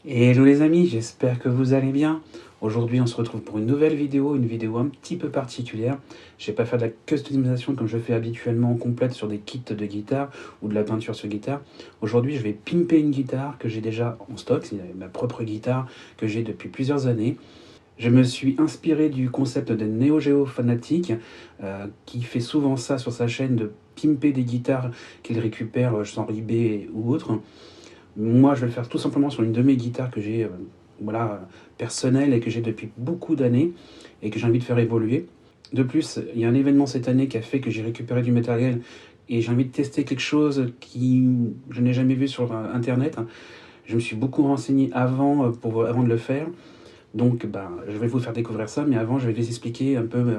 Hello les amis, j'espère que vous allez bien. Aujourd'hui on se retrouve pour une nouvelle vidéo, une vidéo un petit peu particulière. Je vais pas faire de la customisation comme je fais habituellement complète sur des kits de guitare ou de la peinture sur guitare. Aujourd'hui je vais pimper une guitare que j'ai déjà en stock, c'est ma propre guitare que j'ai depuis plusieurs années. Je me suis inspiré du concept de Neo Geo Fanatic, qui fait souvent ça sur sa chaîne de pimper des guitares qu'il récupère sur eBay ou autre. Moi, je vais le faire tout simplement sur une de mes guitares que j'ai voilà, personnelle et que j'ai depuis beaucoup d'années et que j'ai envie de faire évoluer. De plus, il y a un événement cette année qui a fait que j'ai récupéré du matériel et j'ai envie de tester quelque chose qui je n'ai jamais vu sur Internet. Je me suis beaucoup renseigné avant de le faire. Donc, je vais vous faire découvrir ça, mais avant, je vais vous expliquer un peu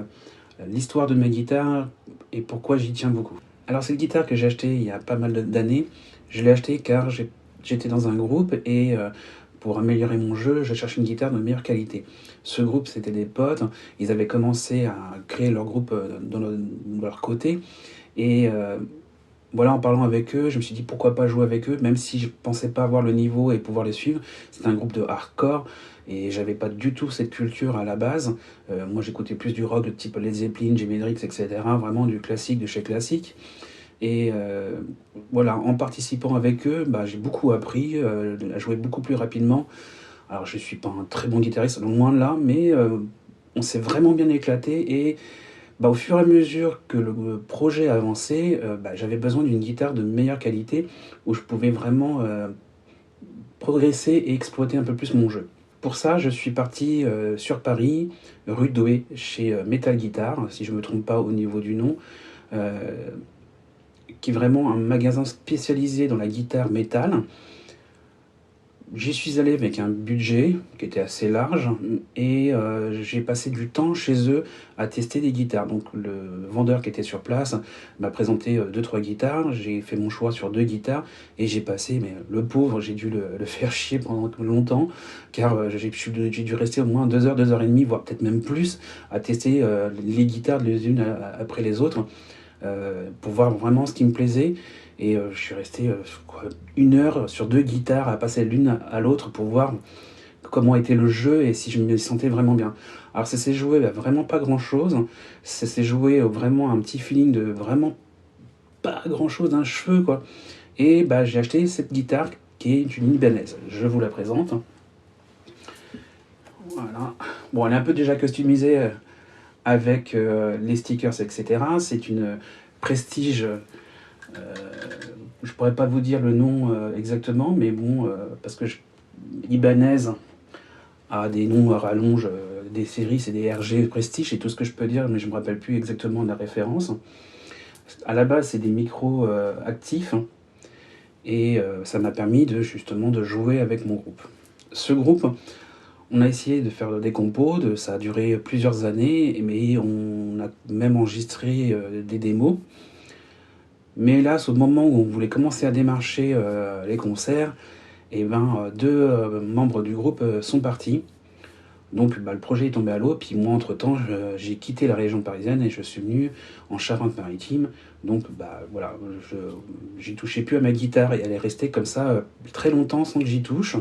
l'histoire de ma guitare et pourquoi j'y tiens beaucoup. Alors, cette guitare que j'ai achetée il y a pas mal d'années, je l'ai achetée car j'étais dans un groupe et pour améliorer mon jeu, je cherchais une guitare de meilleure qualité. Ce groupe, c'était des potes, ils avaient commencé à créer leur groupe de leur côté et voilà, en parlant avec eux, je me suis dit pourquoi pas jouer avec eux, même si je pensais pas avoir le niveau et pouvoir les suivre. C'était un groupe de hardcore et j'avais pas du tout cette culture à la base. Moi, j'écoutais plus du rock de type Led Zeppelin, Jimi Hendrix, etc. Vraiment du classique de chez classique. Et voilà, en participant avec eux, j'ai beaucoup appris à jouer beaucoup plus rapidement. Alors, je suis pas un très bon guitariste, loin de là, mais on s'est vraiment bien éclaté et au fur et à mesure que le projet avançait, j'avais besoin d'une guitare de meilleure qualité où je pouvais vraiment progresser et exploiter un peu plus mon jeu. Pour ça, je suis parti sur Paris, rue de Douai, chez Metal Guitar, si je ne me trompe pas au niveau du nom, euh, qui est vraiment un magasin spécialisé dans la guitare métal. J'y suis allé avec un budget qui était assez large et j'ai passé du temps chez eux à tester des guitares. Donc le vendeur qui était sur place m'a présenté deux trois guitares, j'ai fait mon choix sur deux guitares et j'ai passé, mais le pauvre, j'ai dû le faire chier pendant longtemps car j'ai dû rester au moins 2 heures et demie, voire peut-être même plus, à tester les guitares les unes après les autres pour voir vraiment ce qui me plaisait. Et je suis resté 1 heure sur deux guitares à passer l'une à l'autre pour voir comment était le jeu et si je me sentais vraiment bien. Alors ça s'est joué vraiment pas grand chose, ça s'est joué vraiment un petit feeling de vraiment pas grand chose d'un cheveu quoi. Et j'ai acheté cette guitare qui est une Ibanez. Je vous la présente. Voilà. Bon, elle est un peu déjà customisée avec les stickers, etc. C'est une Prestige. Je pourrais pas vous dire le nom exactement, mais bon, parce que Ibanez a des noms à rallonge, des séries, c'est des RG Prestige, c'est tout ce que je peux dire, mais je me rappelle plus exactement de la référence. À la base, c'est des micros actifs, et ça m'a permis justement de jouer avec mon groupe. Ce groupe, on a essayé de faire des compos, ça a duré plusieurs années, mais on a même enregistré des démos. Mais hélas, au moment où on voulait commencer à démarcher les concerts, deux membres du groupe sont partis. Donc le projet est tombé à l'eau, puis moi entre-temps j'ai quitté la région parisienne et je suis venu en Charente-Maritime. Donc voilà, j'y touchais plus à ma guitare et elle est restée comme ça très longtemps sans que j'y touche.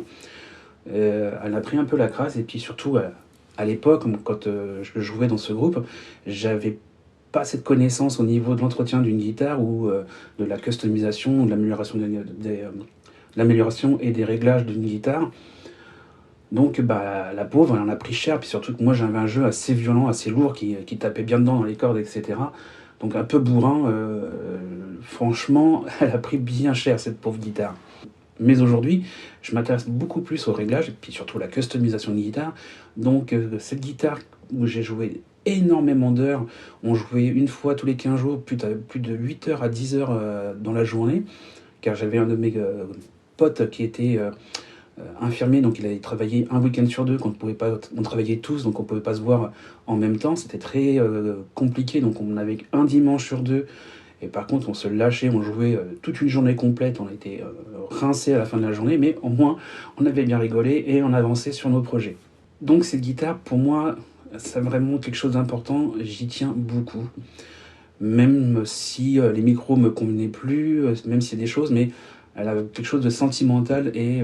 Elle a pris un peu la crasse et puis surtout à l'époque, quand je jouais dans ce groupe, j'avais pas cette connaissance au niveau de l'entretien d'une guitare ou de la customisation, de l'amélioration et des réglages d'une guitare. Donc la pauvre, elle en a pris cher, puis surtout que moi j'avais un jeu assez violent, assez lourd, qui tapait bien dedans dans les cordes, etc. Donc un peu bourrin, franchement, elle a pris bien cher cette pauvre guitare. Mais aujourd'hui, je m'intéresse beaucoup plus au réglage, et puis surtout à la customisation de guitare. Donc cette guitare où j'ai joué énormément d'heures, on jouait une fois tous les 15 jours, plus de 8 heures à 10 heures dans la journée, car j'avais un de mes potes qui était infirmier, donc il avait travaillé un week-end sur deux, on travaillait tous, donc on ne pouvait pas se voir en même temps, c'était très compliqué, donc on avait un dimanche sur deux, et par contre on se lâchait, on jouait toute une journée complète, on était rincés à la fin de la journée, mais au moins on avait bien rigolé et on avançait sur nos projets. Donc cette guitare, pour moi, c'est vraiment quelque chose d'important, j'y tiens beaucoup. Même si les micros me convenaient plus, même s'il y a des choses, mais elle a quelque chose de sentimental et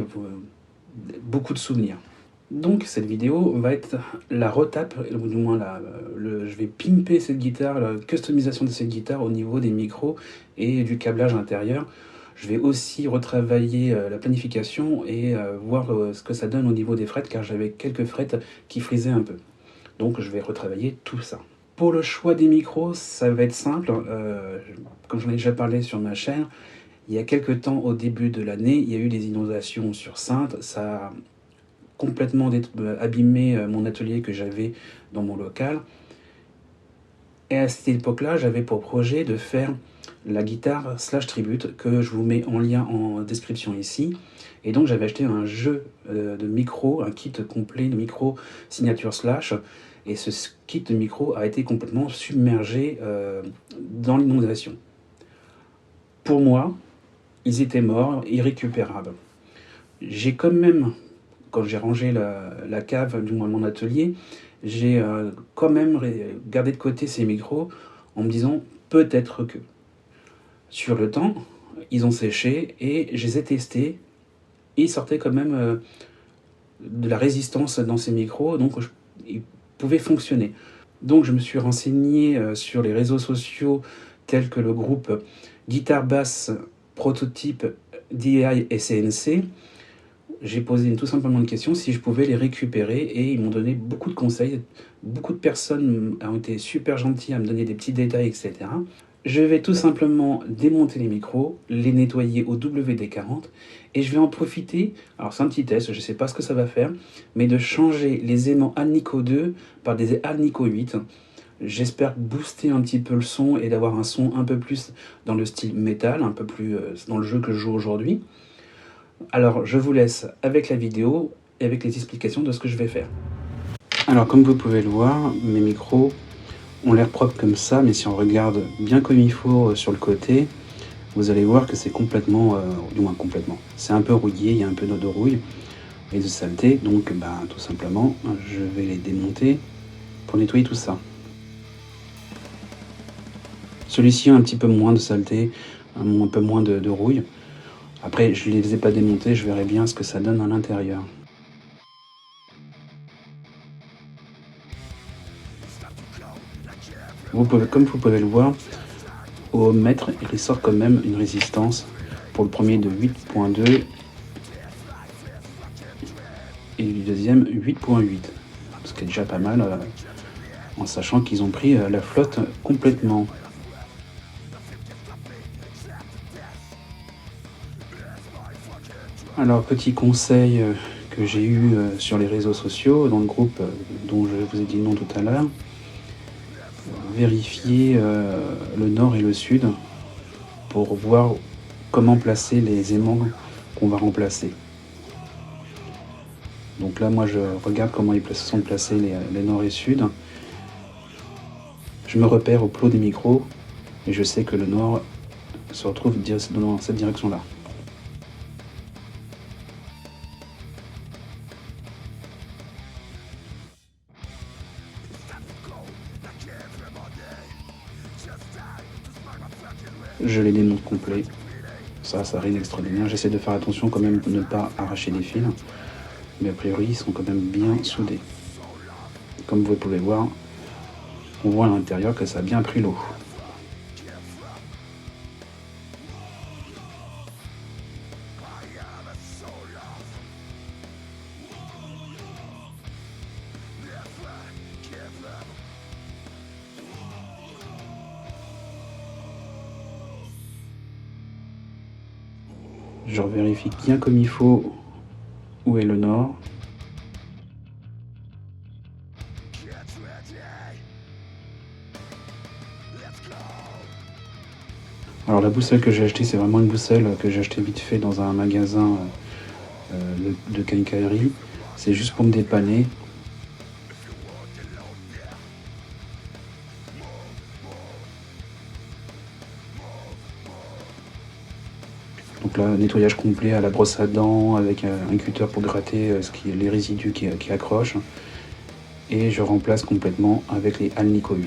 beaucoup de souvenirs. Donc cette vidéo va être la retape, ou du moins je vais pimper cette guitare, la customisation de cette guitare au niveau des micros et du câblage intérieur. Je vais aussi retravailler la planification et voir ce que ça donne au niveau des frettes, car j'avais quelques frettes qui frisaient un peu. Donc je vais retravailler tout ça. Pour le choix des micros, ça va être simple. Comme j'en ai déjà parlé sur ma chaîne, il y a quelques temps, au début de l'année, il y a eu des inondations sur Saintes. Ça a complètement abîmé mon atelier que j'avais dans mon local. Et à cette époque-là, j'avais pour projet de faire la guitare Slash Tribute, que je vous mets en lien en description ici. Et donc j'avais acheté un jeu de micro, un kit complet de micro signature Slash. Et ce kit de micro a été complètement submergé dans l'inondation. Pour moi, ils étaient morts, irrécupérables. J'ai quand même, quand j'ai rangé la cave, du moins mon atelier, j'ai quand même gardé de côté ces micros en me disant peut-être que. Sur le temps, ils ont séché et je les ai testés et ils sortaient quand même de la résistance dans ces micros, donc ils pouvaient fonctionner. Donc je me suis renseigné sur les réseaux sociaux tels que le groupe Guitare Basse Prototype DI et CNC. J'ai posé tout simplement une question si je pouvais les récupérer et ils m'ont donné beaucoup de conseils. Beaucoup de personnes ont été super gentilles à me donner des petits détails, etc. Je vais tout simplement démonter les micros, les nettoyer au WD-40 et je vais en profiter, alors c'est un petit test, je ne sais pas ce que ça va faire, mais de changer les aimants Alnico 2 par des Alnico 8. J'espère booster un petit peu le son et d'avoir un son un peu plus dans le style métal, un peu plus dans le jeu que je joue aujourd'hui. Alors je vous laisse avec la vidéo et avec les explications de ce que je vais faire. Alors comme vous pouvez le voir, mes micros ont l'air propres comme ça, mais si on regarde bien comme il faut sur le côté, vous allez voir que c'est complètement, du moins complètement, c'est un peu rouillé, il y a un peu de rouille et de saleté, donc tout simplement je vais les démonter pour nettoyer tout ça. Celui-ci a un petit peu moins de saleté, un peu moins de rouille. Après, je ne les ai pas démontés, je verrai bien ce que ça donne à l'intérieur. Comme vous pouvez le voir, au mètre, il ressort quand même une résistance. Pour le premier de 8.2 et le deuxième 8.8. Ce qui est déjà pas mal, en sachant qu'ils ont pris la flotte complètement. Alors, petit conseil que j'ai eu sur les réseaux sociaux, dans le groupe dont je vous ai dit le nom tout à l'heure, vérifier le nord et le sud pour voir comment placer les aimants qu'on va remplacer. Donc là, moi, je regarde comment ils sont placés les nord et sud. Je me repère au plot des micros et je sais que le nord se retrouve dans cette direction-là. Je les démonte complets. Ça rien d'extraordinaire. J'essaie de faire attention quand même de ne pas arracher des fils. Mais a priori, ils sont quand même bien soudés. Comme vous pouvez voir, on voit à l'intérieur que ça a bien pris l'eau. Je vérifie bien comme il faut où est le nord. Alors la boussole que j'ai achetée, c'est vraiment une boussole que j'ai achetée vite fait dans un magasin de quincaillerie. C'est juste pour me dépanner. Donc là, nettoyage complet à la brosse à dents avec un cutter pour gratter les résidus qui accrochent. Et je remplace complètement avec les Alnico 8.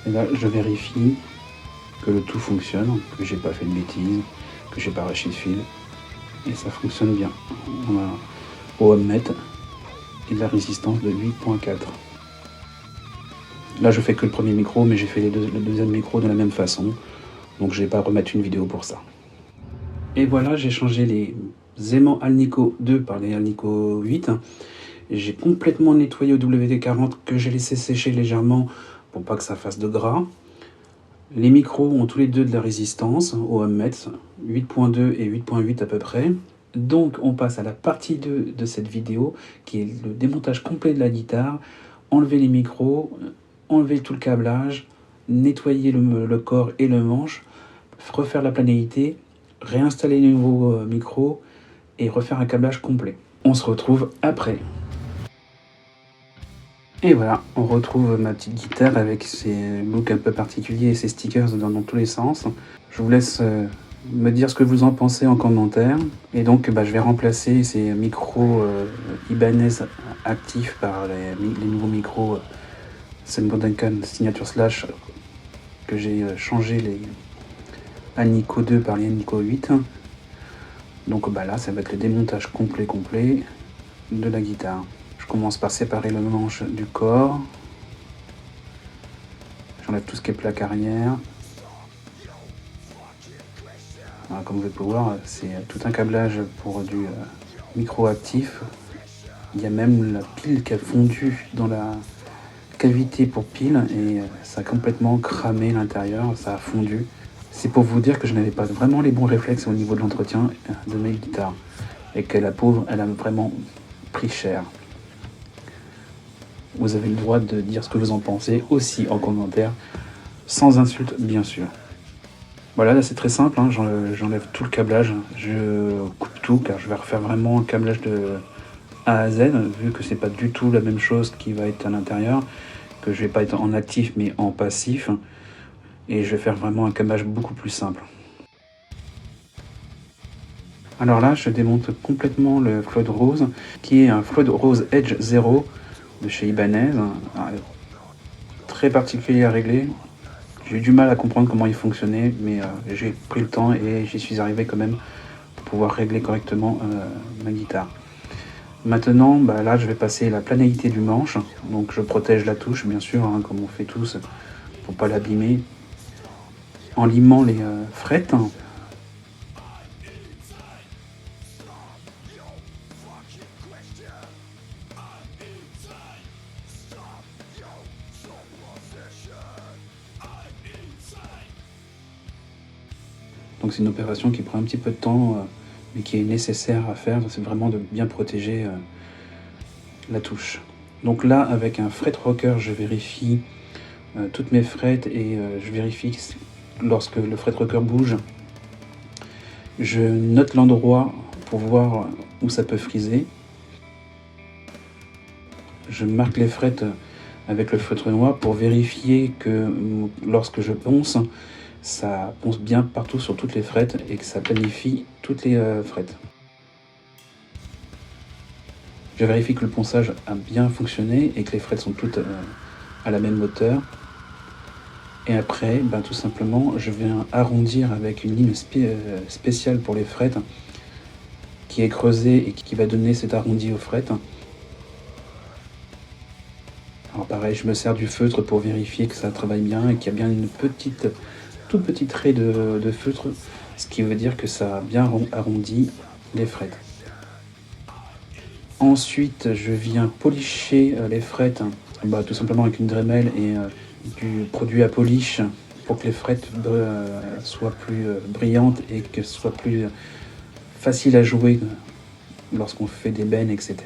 Et là, je vérifie que le tout fonctionne, que j'ai pas fait de bêtises, que j'ai pas arraché de fil. Et ça fonctionne bien. On a au ohmmètre et de la résistance de 8.4. Là, je fais que le premier micro, mais j'ai fait le deuxième micro de la même façon. Donc, je vais pas remettre une vidéo pour ça. Et voilà, j'ai changé les aimants Alnico 2 par les Alnico 8. J'ai complètement nettoyé au WD-40 que j'ai laissé sécher légèrement pour pas que ça fasse de gras. Les micros ont tous les deux de la résistance au ohmmètre, 8.2 et 8.8 à peu près. Donc on passe à la partie 2 de cette vidéo qui est le démontage complet de la guitare. Enlever les micros, enlever tout le câblage, nettoyer le corps et le manche, refaire la planéité, réinstaller les nouveaux micros et refaire un câblage complet. On se retrouve après. Et voilà, on retrouve ma petite guitare avec ses looks un peu particuliers et ses stickers dans tous les sens. Je vous laisse me dire ce que vous en pensez en commentaire. Et donc je vais remplacer ces micros Ibanez actifs par les nouveaux micros Sennheiser Duncan Signature Slash que j'ai changé les Alnico 2 par les Alnico 8. Donc là, ça va être le démontage complet de la guitare. Je commence par séparer le manche du corps. J'enlève tout ce qui est plaque arrière. Voilà, comme vous pouvez voir, c'est tout un câblage pour du micro actif. Il y a même la pile qui a fondu dans la cavité pour pile et ça a complètement cramé l'intérieur, ça a fondu. C'est pour vous dire que je n'avais pas vraiment les bons réflexes au niveau de l'entretien de mes guitares et que la pauvre, elle a vraiment pris cher. Vous avez le droit de dire ce que vous en pensez aussi en commentaire, sans insulte bien sûr. Voilà, là c'est très simple, hein, j'enlève tout le câblage, je coupe tout car je vais refaire vraiment un câblage de A à Z, vu que c'est pas du tout la même chose qui va être à l'intérieur, que je vais pas être en actif mais en passif, et je vais faire vraiment un câblage beaucoup plus simple. Alors là, je démonte complètement le Floyd Rose, qui est un Floyd Rose Edge 0 de chez Ibanez, très particulier à régler. J'ai eu du mal à comprendre comment il fonctionnait, mais j'ai pris le temps et j'y suis arrivé quand même pour pouvoir régler correctement ma guitare. Maintenant, là, je vais passer la planéité du manche. Donc, je protège la touche, bien sûr, hein, comme on fait tous, pour pas l'abîmer, en limant les frettes. Donc c'est une opération qui prend un petit peu de temps, mais qui est nécessaire à faire. C'est vraiment de bien protéger la touche. Donc là, avec un fret rocker, je vérifie toutes mes frettes et je vérifie lorsque le fret rocker bouge. Je note l'endroit pour voir où ça peut friser. Je marque les frettes avec le feutre noir pour vérifier que lorsque je ponce, ça ponce bien partout sur toutes les frettes et que ça planifie toutes les frettes. Je vérifie que le ponçage a bien fonctionné et que les frettes sont toutes à la même hauteur. Et après, tout simplement, je viens arrondir avec une ligne spéciale pour les frettes qui est creusée et qui va donner cet arrondi aux frettes. Alors pareil, je me sers du feutre pour vérifier que ça travaille bien et qu'il y a bien une toute petite raie de feutre, ce qui veut dire que ça a bien arrondi les frettes. Ensuite, je viens policher les frettes, tout simplement avec une Dremel et du produit à polish pour que les frettes soient plus brillantes et que ce soit plus facile à jouer lorsqu'on fait des bends, etc.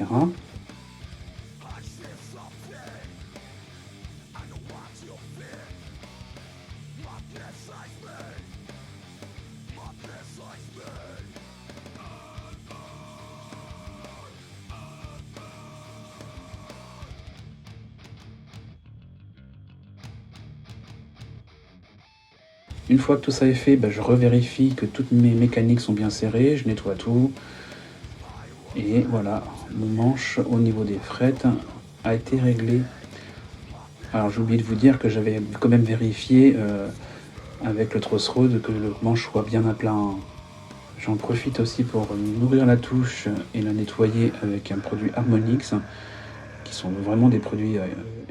Une fois que tout ça est fait, je revérifie que toutes mes mécaniques sont bien serrées, je nettoie tout. Et voilà, mon manche au niveau des frettes a été réglé. Alors j'ai oublié de vous dire que j'avais quand même vérifié avec le Crossroad que le manche soit bien à plat, hein. J'en profite aussi pour nourrir la touche et la nettoyer avec un produit Harmonix, qui sont vraiment des produits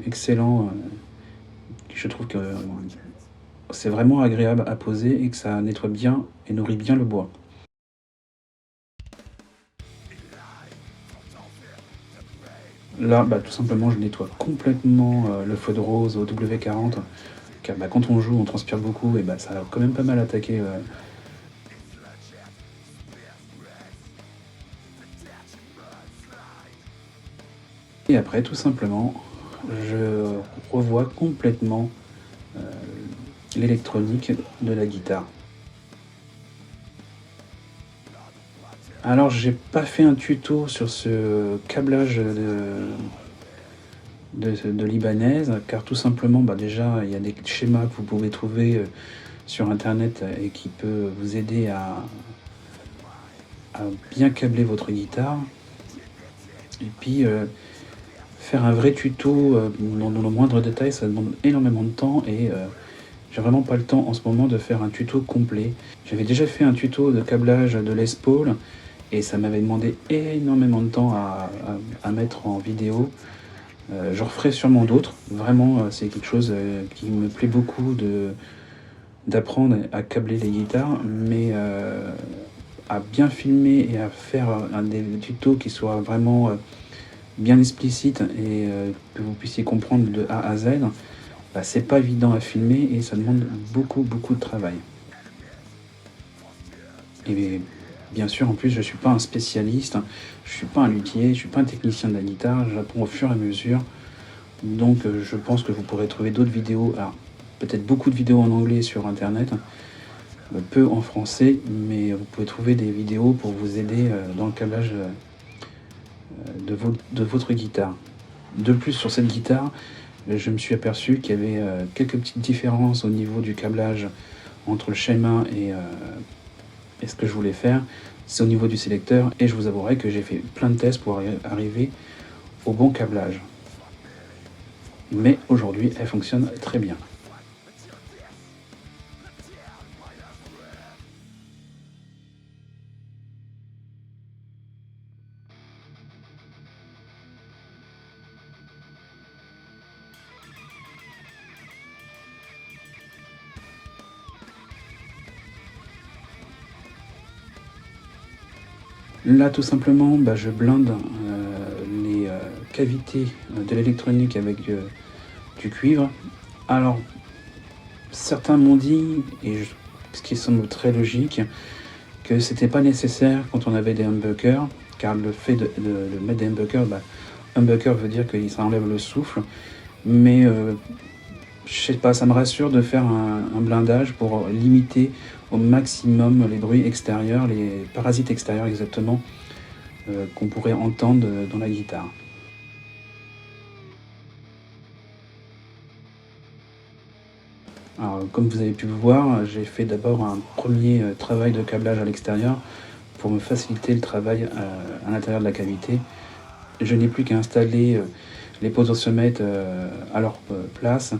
excellents. Je trouve que c'est vraiment agréable à poser et que ça nettoie bien et nourrit bien le bois. Là, tout simplement, je nettoie complètement le feu de rose au W40, car quand on joue, on transpire beaucoup et ça a quand même pas mal attaqué. Et après, tout simplement, je revois complètement euh, l'électronique de la guitare. Alors, j'ai pas fait un tuto sur ce câblage de libanaise, car tout simplement, déjà, il y a des schémas que vous pouvez trouver sur internet et qui peut vous aider à bien câbler votre guitare. Et puis, faire un vrai tuto dans le moindre détail, ça demande énormément de temps et j'ai vraiment pas le temps en ce moment de faire un tuto complet. J'avais déjà fait un tuto de câblage de Les Paul et ça m'avait demandé énormément de temps à mettre en vidéo. J'en referai sûrement d'autres. Vraiment, c'est quelque chose qui me plaît beaucoup d'apprendre à câbler les guitares, mais à bien filmer et à faire des tutos qui soient vraiment bien explicites et que vous puissiez comprendre de A à Z, c'est pas évident à filmer et ça demande beaucoup de travail. Et bien sûr, en plus, je suis pas un spécialiste, je suis pas un luthier, je suis pas un technicien de la guitare, j'apprends au fur et à mesure. Donc je pense que vous pourrez trouver d'autres vidéos, alors peut-être beaucoup de vidéos en anglais sur internet, peu en français, mais vous pouvez trouver des vidéos pour vous aider dans le câblage de votre guitare. De plus, sur cette guitare, je me suis aperçu qu'il y avait quelques petites différences au niveau du câblage entre le schéma et ce que je voulais faire. C'est au niveau du sélecteur et je vous avouerai que j'ai fait plein de tests pour arriver au bon câblage. Mais aujourd'hui, elle fonctionne très bien. Là, tout simplement, je blinde les cavités de l'électronique avec du cuivre. Alors, certains m'ont dit, ce qui semble très logique, que c'était pas nécessaire quand on avait des humbuckers, car le fait de mettre des humbuckers, humbucker veut dire que ça enlève le souffle, mais je sais pas, ça me rassure de faire un blindage pour limiter au maximum les bruits extérieurs, les parasites extérieurs exactement, qu'on pourrait entendre dans la guitare. Alors, comme vous avez pu le voir, j'ai fait d'abord un premier travail de câblage à l'extérieur pour me faciliter le travail à l'intérieur de la cavité. Je n'ai plus qu'à installer les potentiomètres à leur place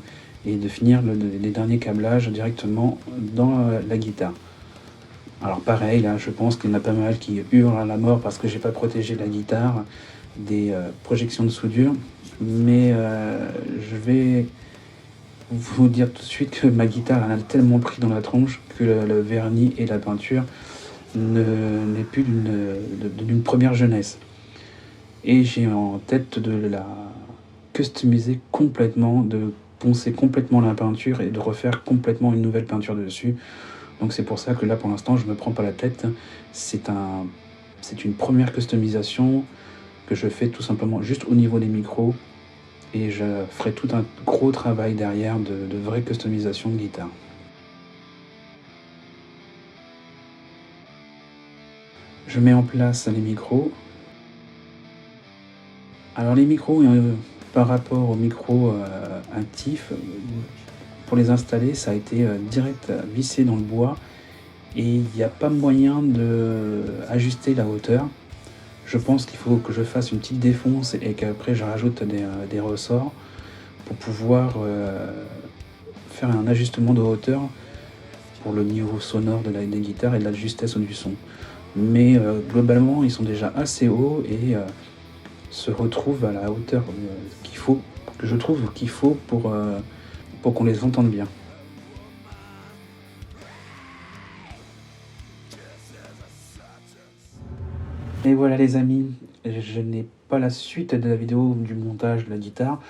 et de finir les derniers câblages directement dans la guitare. Alors pareil, là, je pense qu'il y en a pas mal qui hurlent à la mort parce que j'ai pas protégé la guitare des projections de soudure, mais je vais vous dire tout de suite que ma guitare elle a tellement pris dans la tronche que le vernis et la peinture n'est plus d'une première jeunesse. Et j'ai en tête de la customiser complètement, de poncer complètement la peinture et de refaire complètement une nouvelle peinture dessus. Donc c'est pour ça que là pour l'instant je me prends pas la tête. C'est une première customisation que je fais tout simplement juste au niveau des micros et je ferai tout un gros travail derrière de vraie customisation de guitare. Je mets en place les micros. Alors les micros, par rapport aux micros actifs, pour les installer, ça a été direct vissé dans le bois et il n'y a pas moyen d'ajuster la hauteur. Je pense qu'il faut que je fasse une petite défonce et qu'après je rajoute des ressorts pour pouvoir faire un ajustement de hauteur pour le niveau sonore des guitares et de la justesse du son. Mais globalement, ils sont déjà assez hauts et se retrouvent à la hauteur qu'il faut, que je trouve qu'il faut pour qu'on les entende bien. Et voilà les amis, je n'ai pas la suite de la vidéo du montage de la guitare.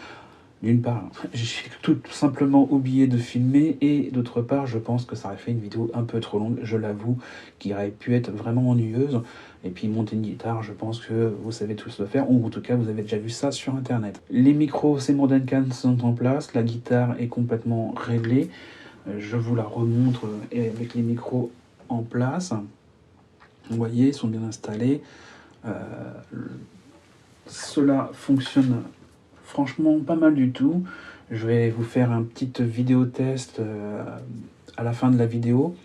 D'une part, j'ai tout simplement oublié de filmer et d'autre part, je pense que ça aurait fait une vidéo un peu trop longue, je l'avoue, qui aurait pu être vraiment ennuyeuse. Et puis monter une guitare, je pense que vous savez tous le faire, ou en tout cas vous avez déjà vu ça sur internet. Les micros Seymour Duncan sont en place, la guitare est complètement réglée. Je vous la remontre avec les micros en place. Vous voyez, ils sont bien installés. Cela fonctionne franchement pas mal du tout. Je vais vous faire un petit vidéo test à la fin de la vidéo.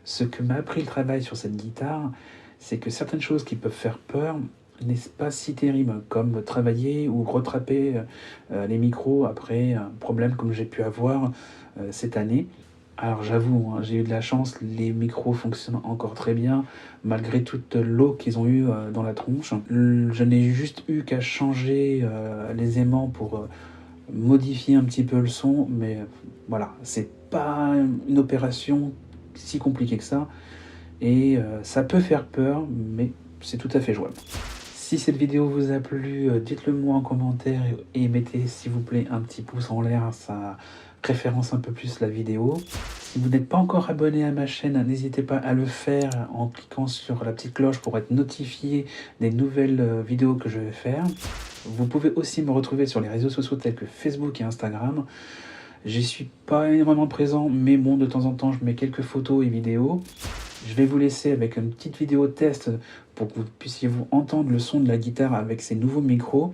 Ce que m'a appris le travail sur cette guitare, c'est que certaines choses qui peuvent faire peur n'est pas si terrible, comme travailler ou retraper les micros après un problème comme j'ai pu avoir cette année. Alors j'avoue, hein, j'ai eu de la chance, les micros fonctionnent encore très bien, malgré toute l'eau qu'ils ont eu dans la tronche. Je n'ai juste eu qu'à changer les aimants pour modifier un petit peu le son, mais voilà, c'est pas une opération si compliquée que ça, et ça peut faire peur, mais c'est tout à fait jouable. Si cette vidéo vous a plu, dites-le moi en commentaire et mettez s'il vous plaît un petit pouce en l'air, ça référence un peu plus la vidéo. Si vous n'êtes pas encore abonné à ma chaîne, n'hésitez pas à le faire en cliquant sur la petite cloche pour être notifié des nouvelles vidéos que je vais faire. Vous pouvez aussi me retrouver sur les réseaux sociaux tels que Facebook et Instagram. J'y suis pas énormément présent, mais bon, de temps en temps, je mets quelques photos et vidéos. Je vais vous laisser avec une petite vidéo test pour que vous puissiez vous entendre le son de la guitare avec ces nouveaux micros.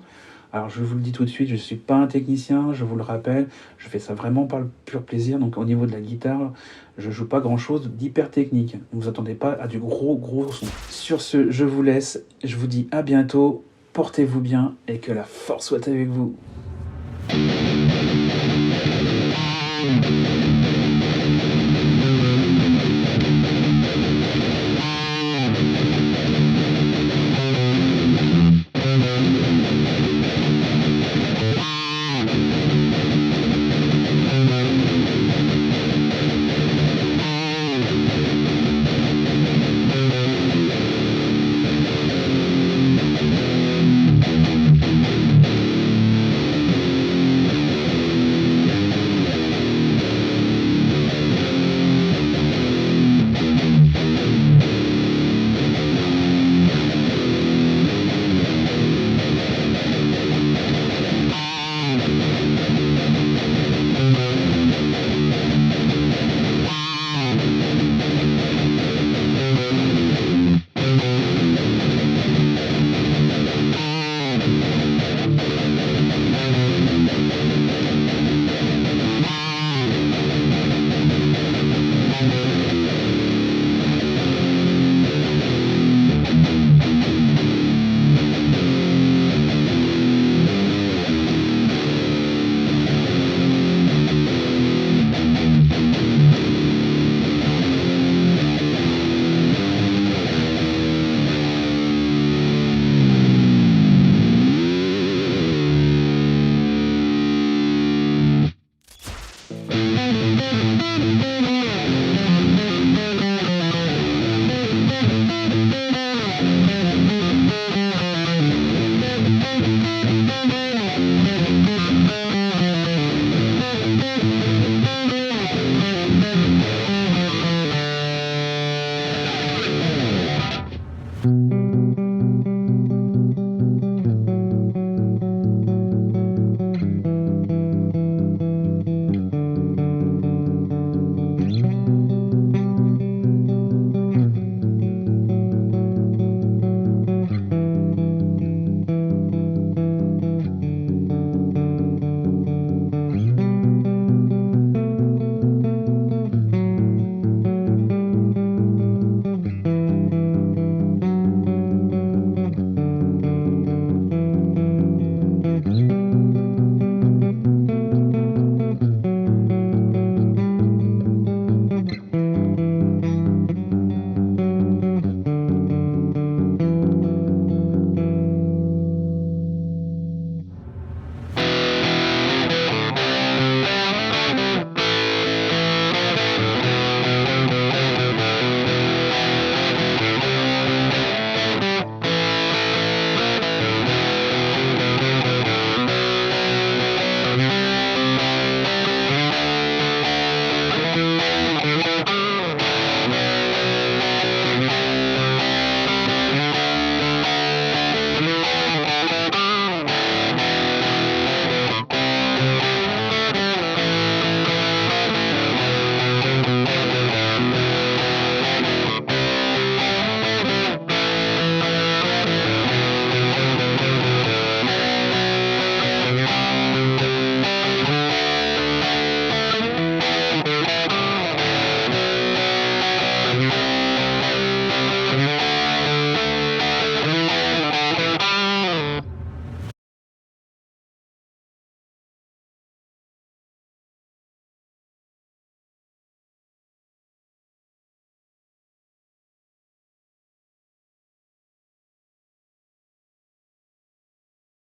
Alors je vous le dis tout de suite, je ne suis pas un technicien, je vous le rappelle, je fais ça vraiment par le pur plaisir, donc au niveau de la guitare, je joue pas grand chose d'hyper technique, ne vous attendez pas à du gros son. Sur ce, je vous laisse, je vous dis à bientôt, portez-vous bien et que la force soit avec vous.